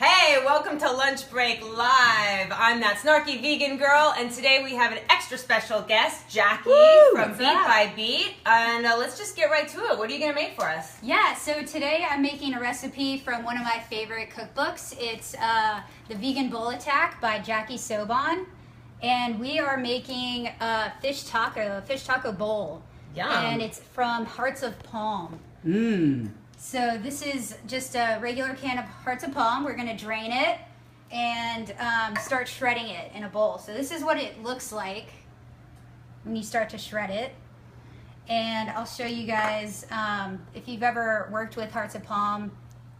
Hey, welcome to Lunch Break Live. I'm that snarky vegan girl, and today we have an extra special guest, Jacky from BeetxBeet. And let's just get right to it. What are you going to make for us? Yeah, so today I'm making a recipe from one of my favorite cookbooks. It's the Vegan Bowl Attack by Jacky Sobon. And we are making a fish taco bowl. Yum. And it's from Hearts of Palm. So this is just a regular can of Hearts of Palm. We're going to drain it and start shredding it in a bowl. So this is what it looks like when you start to shred it. And I'll show you guys, if you've ever worked with Hearts of Palm,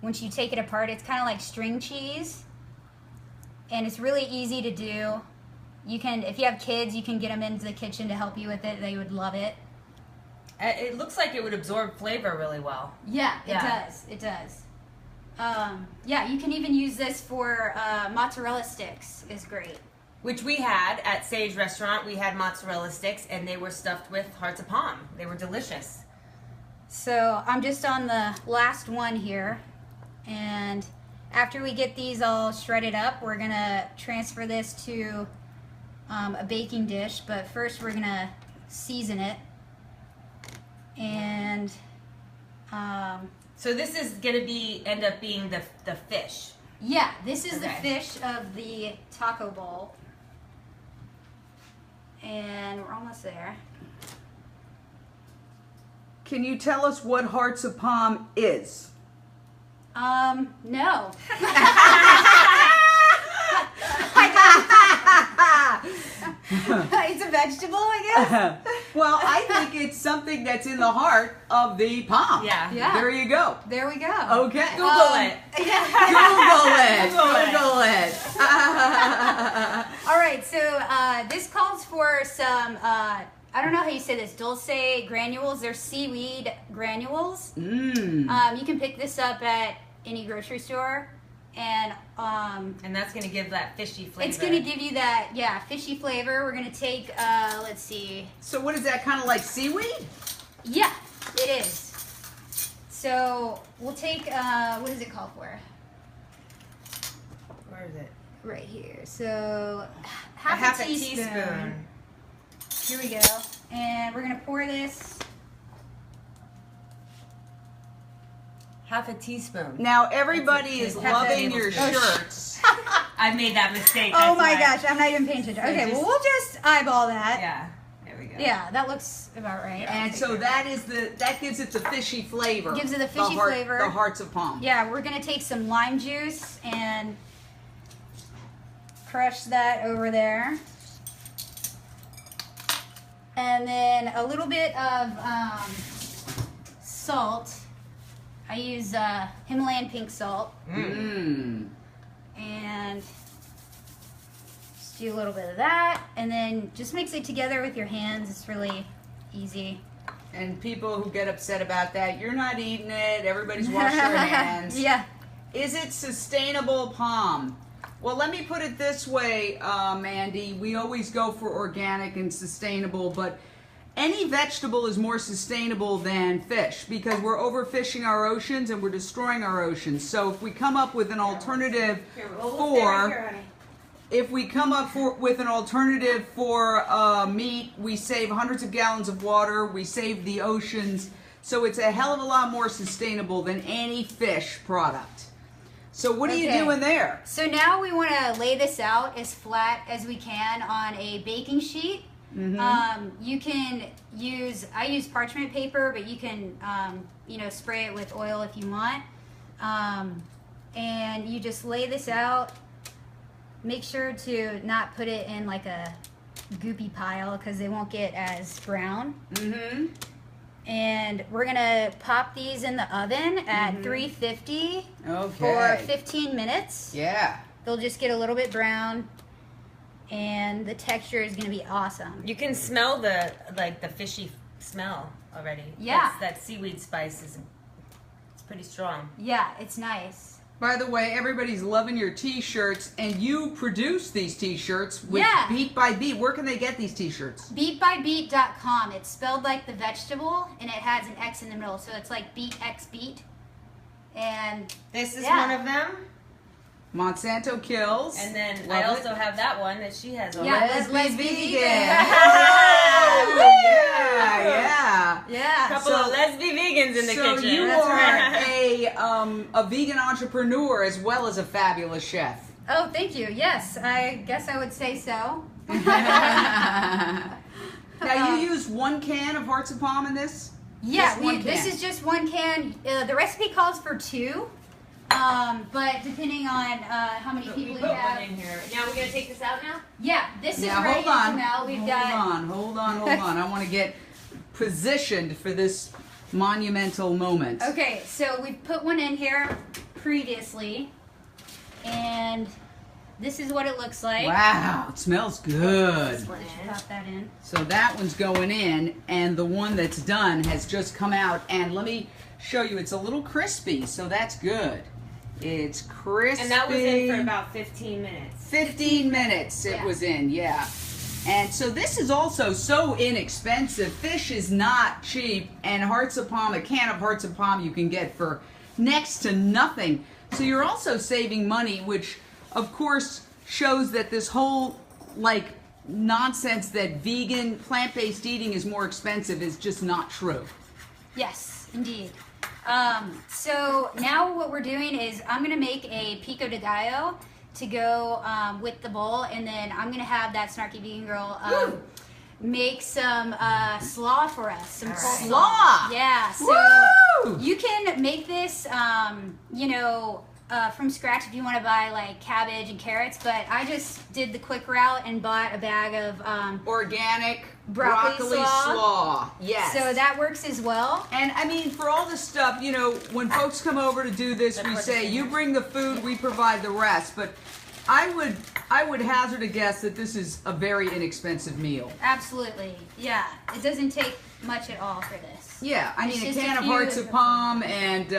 once you take it apart, it's kind of like string cheese. And it's really easy to do. You can, if you have kids, you can get them into the kitchen to help you with it. They would love it. It looks like it would absorb flavor really well. Yeah, it does. It does. Yeah, you can even use this for mozzarella sticks. Is great. Which we had at Sage Restaurant. We had mozzarella sticks, and they were stuffed with Hearts of Palm. They were delicious. So I'm just on the last one here, and after we get these all shredded up, we're gonna transfer this to a baking dish. But first, we're gonna season it. And so this is gonna end up being the fish. Yeah, this is the fish of the taco bowl, and we're almost there. Can you tell us what Hearts of Palm is? No. It's a vegetable, I guess. Well, I think it's something that's in the heart of the palm. Yeah. There you go. There we go. Okay. Google it. Google it. All right, so this calls for some, I don't know how you say this, Dulce granules. They're seaweed granules. You can pick this up at any grocery store. And that's going to give that fishy flavor. It's going to give you that, fishy flavor. We're going to take, let's see. So what is that, kind of like seaweed? Yeah, it is. So we'll take, what is it called for? Where is it? Right here. So half a teaspoon. Here we go. And we're going to pour this. Half a teaspoon. Now everybody is loving your shirts. I made that mistake. Oh my gosh, I'm not even paying attention. Okay, well we'll just eyeball that. Yeah, there we go. Yeah, that looks about right. And so that gives it the fishy flavor. Gives it the fishy flavor. The Hearts of Palm. Yeah, we're gonna take some lime juice and crush that over there. And then a little bit of salt. I use Himalayan pink salt. And just do a little bit of that. And then just mix it together with your hands. It's really easy. And people who get upset about that, you're not eating it. Everybody's washing their hands. Yeah. Is it sustainable palm? Well, let me put it this way, Mandy. We always go for organic and sustainable, but any vegetable is more sustainable than fish because we're overfishing our oceans and we're destroying our oceans. So if we come up with an alternative for meat, we save hundreds of gallons of water, we save the oceans. So it's a hell of a lot more sustainable than any fish product. So what are you doing there? So now we want to lay this out as flat as we can on a baking sheet. You can use, I use parchment paper, but you can, spray it with oil if you want. And you just lay this out. Make sure to not put it in like a goopy pile because they won't get as brown. And we're gonna pop these in the oven at 350 for 15 minutes. Yeah. They'll just get a little bit brown. And the texture is going to be awesome. You can smell the fishy smell already. Yeah. That seaweed spice it's pretty strong. Yeah, it's nice. By the way, everybody's loving your t-shirts, and you produce these t-shirts with BeetxBeet. Where can they get these t-shirts? BeetxBeet.com. It's spelled like the vegetable, and it has an X in the middle, so it's like BeetxBeet. And this is one of them? Monsanto kills. And then Love I it. also have that one that she has on. Yeah. Let's be vegan. vegan. Yeah. Yeah. Couple of let's be vegans in the So kitchen. you That's are right. a vegan entrepreneur as well as a fabulous chef. Oh, thank you. Yes, I guess I would say so. Now you use 1 can of hearts of palm in this? Yeah, Just one this can. is just 1 can. The recipe calls for 2, but depending on how many We people put you one have. in here. Now we're gonna take this out now. Yeah, this is Now ready hold on. to melt. We've got. Hold on. I want to get positioned for this monumental moment. Okay, so we put one in here previously, and this is what it looks like. Wow, it smells good. Just pop that in. So that one's going in, and the one that's done has just come out. And let me show you, it's a little crispy, so that's good. It's crispy. And that was in for about 15 minutes. 15 minutes it Yeah. was in, yeah. And so this is also so inexpensive. Fish is not cheap, and hearts of palm, a can of hearts of palm you can get for next to nothing. So you're also saving money, which of course shows that this whole like nonsense that vegan plant-based eating is more expensive is just not true. Yes, indeed. So now what we're doing is I'm gonna make a Pico de Gallo to go with the bowl, and then I'm gonna have that snarky vegan girl make some slaw for us. Some coleslaw. Slaw! Yeah. So Woo! you can make this, you know, from scratch if you want to buy like cabbage and carrots. But I just did the quick route and bought a bag of Organic Broccoli slaw. Yes. So that works as well. And I mean, for all this stuff, you know, when folks come over to do this, we say, you bring the food, we provide the rest. But I would hazard a guess that this is a very inexpensive meal. Absolutely. Yeah. It doesn't take much at all for this. Yeah, I It's mean, a just can a of few- hearts of palm and,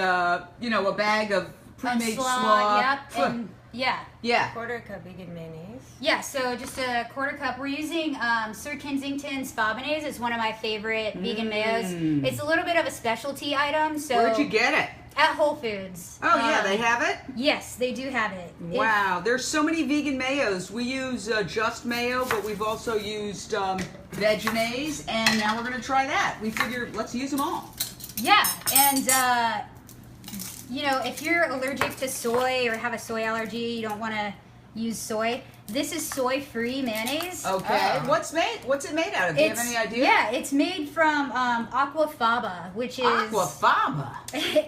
you know, a bag of pre-made slaw. Yep. And yeah. Yeah. Quarter cup vegan mayonnaise. Yeah, so just a quarter cup. We're using Sir Kensington's Fabonnaise. It's one of my favorite vegan mayos. It's a little bit of a specialty item. So Where'd you get it? At Whole Foods. Oh, yeah, they have it? Yes, they do have it. Wow, there's so many vegan mayos. We use just mayo, but we've also used Vegenaise, and now we're going to try that. We figured, let's use them all. Yeah, and you know, if you're allergic to soy or have a soy allergy, you don't want to use soy. This is soy-free mayonnaise. Okay, what's it made out of? Do you have any idea? Yeah, it's made from aquafaba, which is Aquafaba.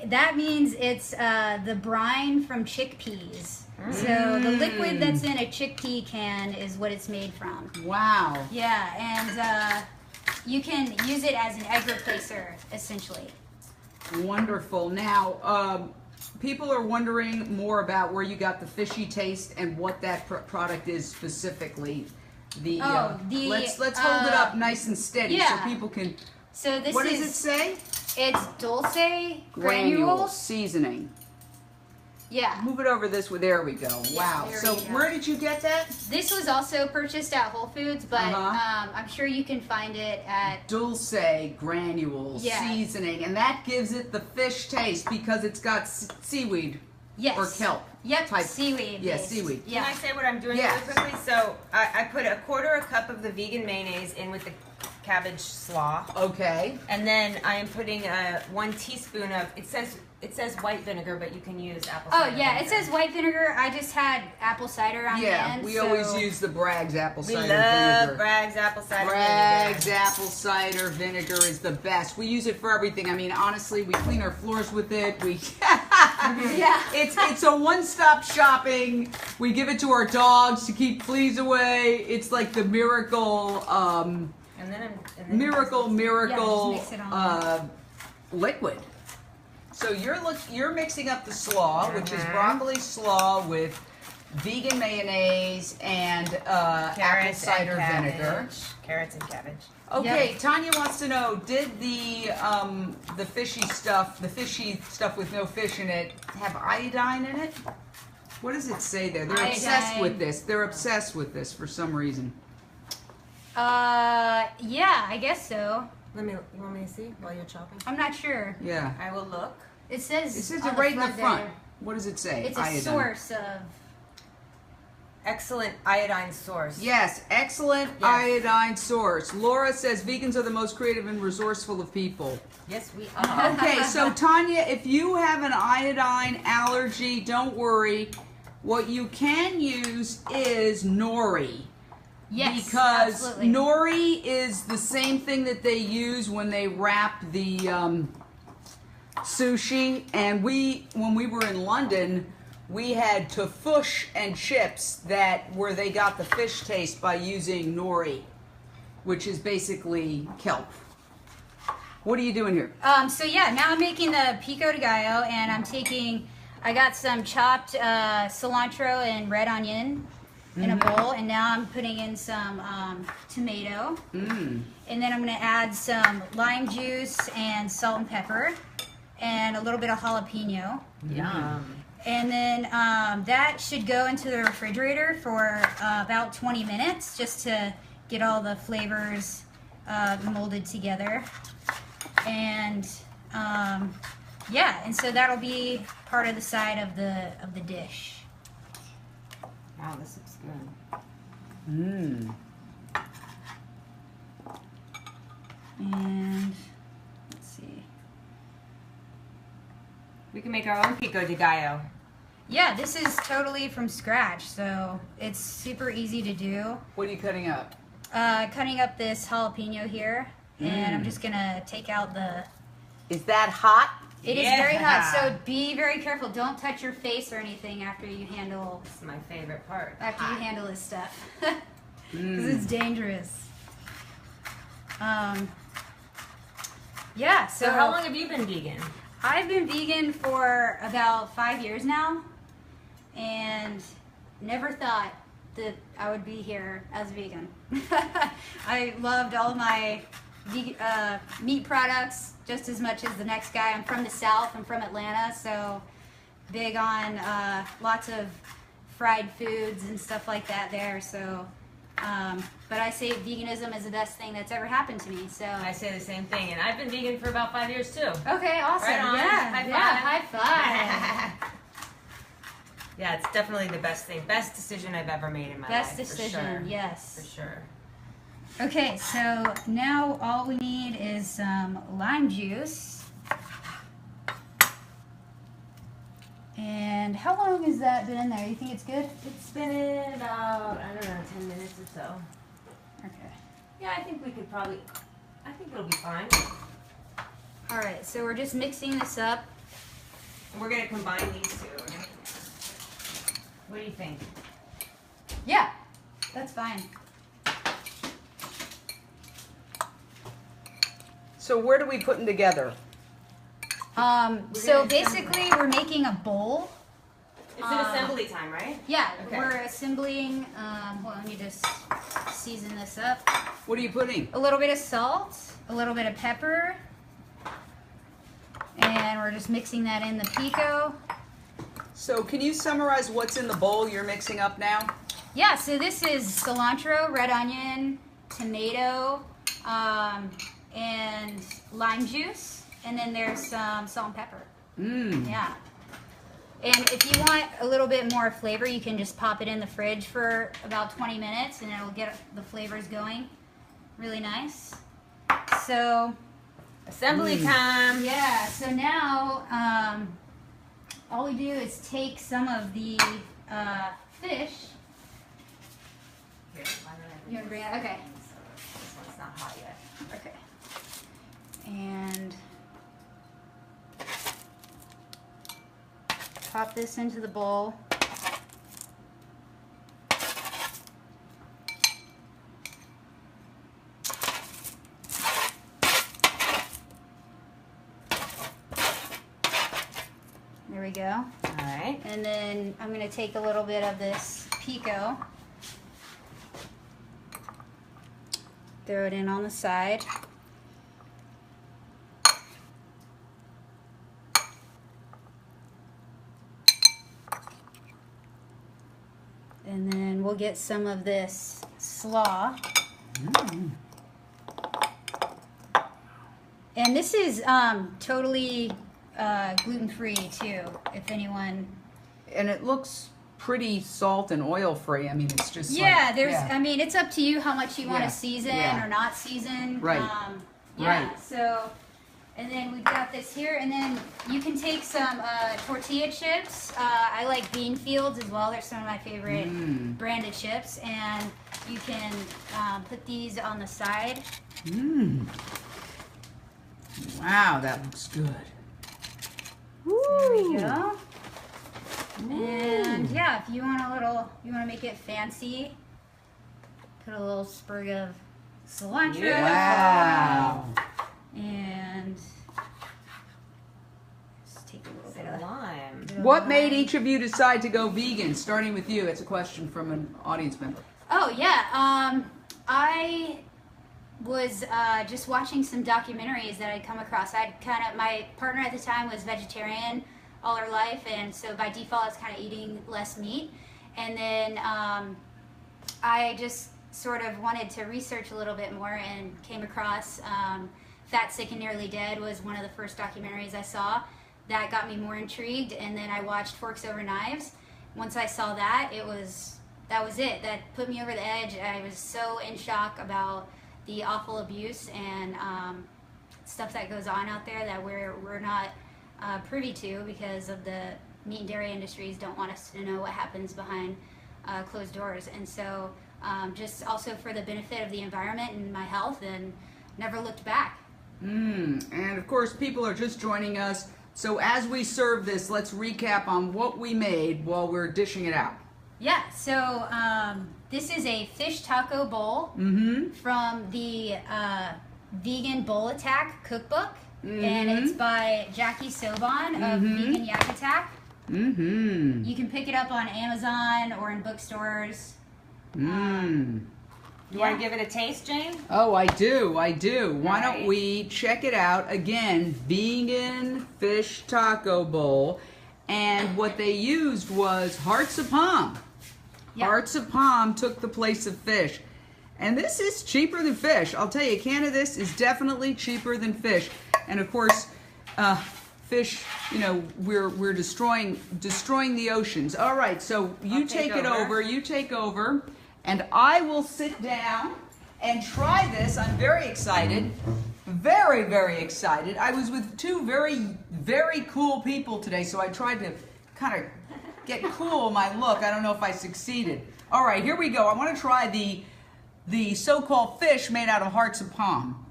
that means it's the brine from chickpeas. So the liquid that's in a chickpea can is what it's made from. Wow. Yeah, and you can use it as an egg replacer, essentially. Wonderful. Now, people are wondering more about where you got the fishy taste and what that product is specifically. Let's hold it up nice and steady so people can. So this What is. does it say? It's Dulce granules. Seasoning. Yeah. Move it over this way. There we go. Wow. there So we go. where did you get that? This was also purchased at Whole Foods, but I'm sure you can find it at Dulce granules seasoning, and that gives it the fish taste because it's got seaweed or kelp. Yep, type. seaweed. Yeah, based. seaweed. Yeah. Can I say what I'm doing Yes. really quickly? So I put a cup of the vegan mayonnaise in with the cabbage slaw. Okay. And then I am putting 1 teaspoon of, it says white vinegar, but you can use apple Oh cider yeah, vinegar. it says white vinegar. I just had apple cider on hand. We so always use the Bragg's apple We cider love vinegar. Bragg's apple cider Bragg's vinegar. apple cider vinegar is the best. We use it for everything. I mean, honestly, we clean our floors with it. We Yeah. It's a one-stop shopping. We give it to our dogs to keep fleas away. It's like the miracle miracle Yeah, just mix it on. liquid. So you're mixing up the slaw, which is broccoli slaw with vegan mayonnaise and apple Carrots cider and vinegar. cabbage. Carrots and cabbage. Okay, Yep. Tanya wants to know: did the fishy stuff with no fish in it, have iodine in it? What does it say there? They're obsessed Iodine. with this. They're obsessed with this for some reason. Yeah, I guess so. You want me to see while you're chopping? I'm not sure. Yeah. I will look. It says It says on it right in the front. there, What does it say? It's a Iodine. source of excellent iodine source. Yes, excellent iodine source. Laura says vegans are the most creative and resourceful of people. Yes, we are. Okay, so Tanya, if you have an iodine allergy, don't worry. What you can use is nori. Yes, because absolutely. nori is the same thing that they use when they wrap the sushi. And when we were in London, we had tofush and chips where they got the fish taste by using nori, which is basically kelp. What are you doing here? So yeah, now I'm making the Pico de Gallo, and I got some chopped cilantro and red onion in a bowl, and now I'm putting in some tomato. And then I'm gonna add some lime juice and salt and pepper, and a little bit of jalapeno. Yum. And then that should go into the refrigerator for about 20 minutes, just to get all the flavors molded together. And yeah, and so that'll be part of the side of the dish. Wow, this looks good. And let's see. We can make our own Pico de Gallo. Yeah, this is totally from scratch, so it's super easy to do. What are you cutting up? Cutting up this jalapeno here, and I'm just gonna take out the... Is that hot? It is very hot, so be very careful. Don't touch your face or anything after you handle... This is my favorite part. After you handle this stuff. Because it's dangerous. Yeah, So how long have you been vegan? I've been vegan for about 5 years now, and never thought that I would be here as vegan. I loved all of my meat products just as much as the next guy. I'm from the South. I'm from Atlanta, so big on lots of fried foods and stuff like that there. So, but I say veganism is the best thing that's ever happened to me. So I say the same thing, and I've been vegan for about 5 years too. Okay, awesome. Right on. Yeah, High five. yeah, high five. Yeah, it's definitely the best thing. Best decision I've ever made in my Best life. decision, for sure. yes. For sure. Okay, so now all we need is some lime juice. And how long has that been in there? You think it's good? It's been in about, I don't know, 10 minutes or so. Okay. Yeah, I think it'll be fine. All right, so we're just mixing this up. And we're gonna combine these two. What do you think? Yeah, that's fine. So where do we put them together? So basically we're making a bowl. It's an assembly time, right? Yeah, Okay. we're assembling, hold on, let me just season this up. What are you putting? A little bit of salt, a little bit of pepper, and we're just mixing that in the pico. So can you summarize what's in the bowl you're mixing up now? Yeah, so this is cilantro, red onion, tomato, and lime juice, and then there's some salt and pepper. Yeah. And if you want a little bit more flavor, you can just pop it in the fridge for about 20 minutes, and it'll get the flavors going. Really nice. So, Assembly time. yeah, so now all we do is take some of the fish. Here, why don't I You want to bring it? Okay. This one's not hot yet. Okay. And pop this into the bowl. There we go. All right. And then I'm going to take a little bit of this pico, throw it in on the side. And then we'll get some of this slaw. And this is totally gluten-free too, if anyone... And it looks pretty salt and oil free. I mean, it's just Yeah, like, there's. yeah. I mean, it's up to you how much you want Yeah. to season Yeah. or not season. Right. Yeah. Right. So, and then we've got this here, and then you can take some tortilla chips. I like Bean Fields as well. They're some of my favorite branded chips, and you can put these on the side. Wow, that looks good. There we go. And yeah, if you want you want to make it fancy, put a little sprig of cilantro. Wow. And just take a little bit of Lime. What made each of you decide to go vegan? Starting with you. It's a question from an audience member. Oh yeah, I was just watching some documentaries that I'd come across. My partner at the time was vegetarian all her life, and so by default I was kind of eating less meat. And then I just sort of wanted to research a little bit more and came across Fat, Sick, and Nearly Dead was one of the first documentaries I saw. That got me more intrigued, and then I watched Forks Over Knives. Once I saw that, that was it. That put me over the edge. I was so in shock about the awful abuse and stuff that goes on out there that we're not privy to because of the meat and dairy industries don't want us to know what happens behind closed doors. And so just also for the benefit of the environment and my health, and never looked back. And of course, people are just joining us. So as we serve this, let's recap on what we made while we're dishing it out. Yeah, so this is a fish taco bowl from the Vegan Bowl Attack cookbook, and it's by Jacky Soban of Vegan Yak Attack. You can pick it up on Amazon or in bookstores. You want to give it a taste, Jane? Oh, I do. Why don't right. we check it out again? Vegan fish taco bowl. And what they used was hearts of palm. Yep. Hearts of palm took the place of fish. And this is cheaper than fish. I'll tell you, a can of this is definitely cheaper than fish. And of course, fish, you know, we're destroying the oceans. All right, so you take it over, you take over, and I will sit down and try this. I'm very excited. Very, very excited. I was with two very, very cool people today, so I tried to kind of get cool in my look. I don't know if I succeeded. All right, here we go. I want to try the so-called fish made out of hearts of palm.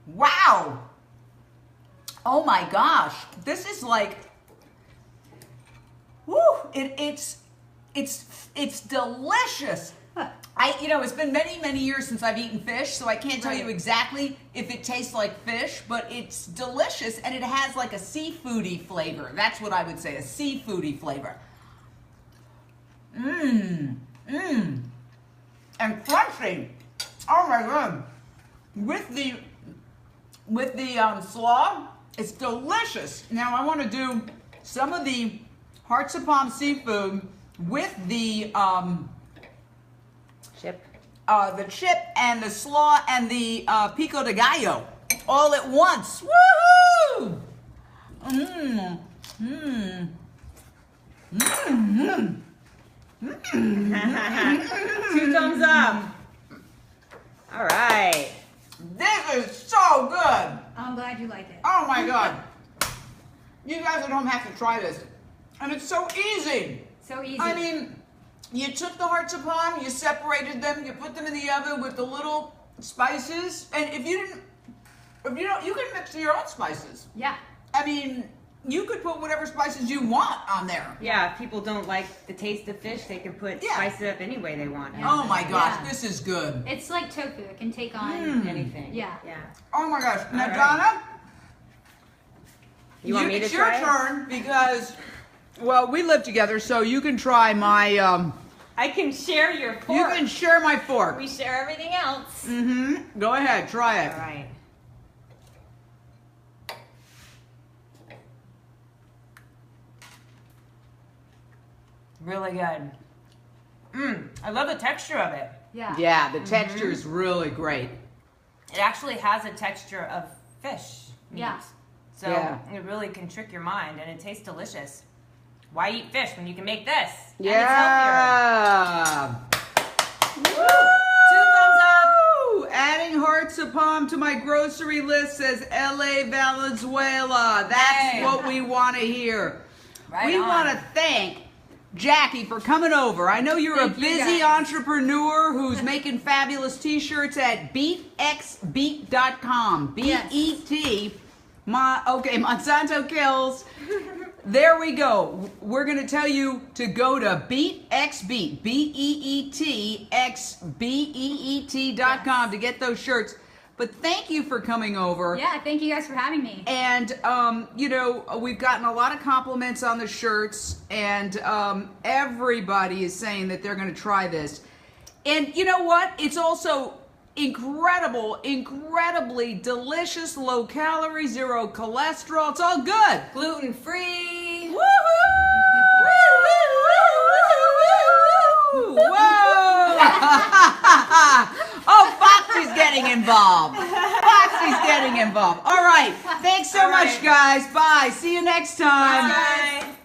Wow. Oh my gosh. This is like, woo, it's delicious. It's been many, many years since I've eaten fish, so I can't tell you exactly if it tastes like fish, but it's delicious, and it has like a seafoody flavor. That's what I would say, a seafoody flavor. And crunchy. Oh my god. With the slaw, it's delicious. Now I want to do some of the hearts of palm seafood with the Chip. the chip and the slaw and the Pico de Gallo all at once. Woohoo! Two thumbs up. All right. This is so good. I'm glad you like it. Oh my god. You guys at home have to try this. And it's so easy. So easy. I mean, you took the hearts of palm, you separated them, you put them in the oven with the little spices, and if you don't, you can mix your own spices. Yeah. I mean, you could put whatever spices you want on there. Yeah, if people don't like the taste of fish, they can spice it up any way they want. Yeah. Oh my gosh, Yeah. this is good. It's like tofu. It can take on Anything. Yeah. Yeah. Oh my gosh. Now, right. Donna, You want me to it's try your it? turn because, well, we live together, so you can try my, I can share your fork. you can share my fork. We share everything else. Go ahead, try it. All right. Really good. I love the texture of it. Yeah. Yeah, the texture is really great. It actually has a texture of fish. Yeah. So it really can trick your mind, and it tastes delicious. Why eat fish when you can make this? And it's healthier. Woo! 2 thumbs up. Adding hearts of palm to my grocery list says LA Valenzuela. That's what we want to hear. We want to thank Jacky for coming over. I know you're a busy entrepreneur who's making fabulous t-shirts at BeetxBeet.com. B-E-T. Monsanto kills. There we go. We're going to tell you to go to BeetxBeet, BeetxBeet.com to get those shirts. But thank you for coming over. Yeah, thank you guys for having me. And, you know, we've gotten a lot of compliments on the shirts, and everybody is saying that they're going to try this. And you know what? It's also incredibly delicious, low calorie, 0 cholesterol. It's all good. Gluten-free. Woohoo! Whoa! Oh, Foxy's getting involved. Foxy's getting involved. All right. Thanks so much, guys. Bye. See you next time. Bye.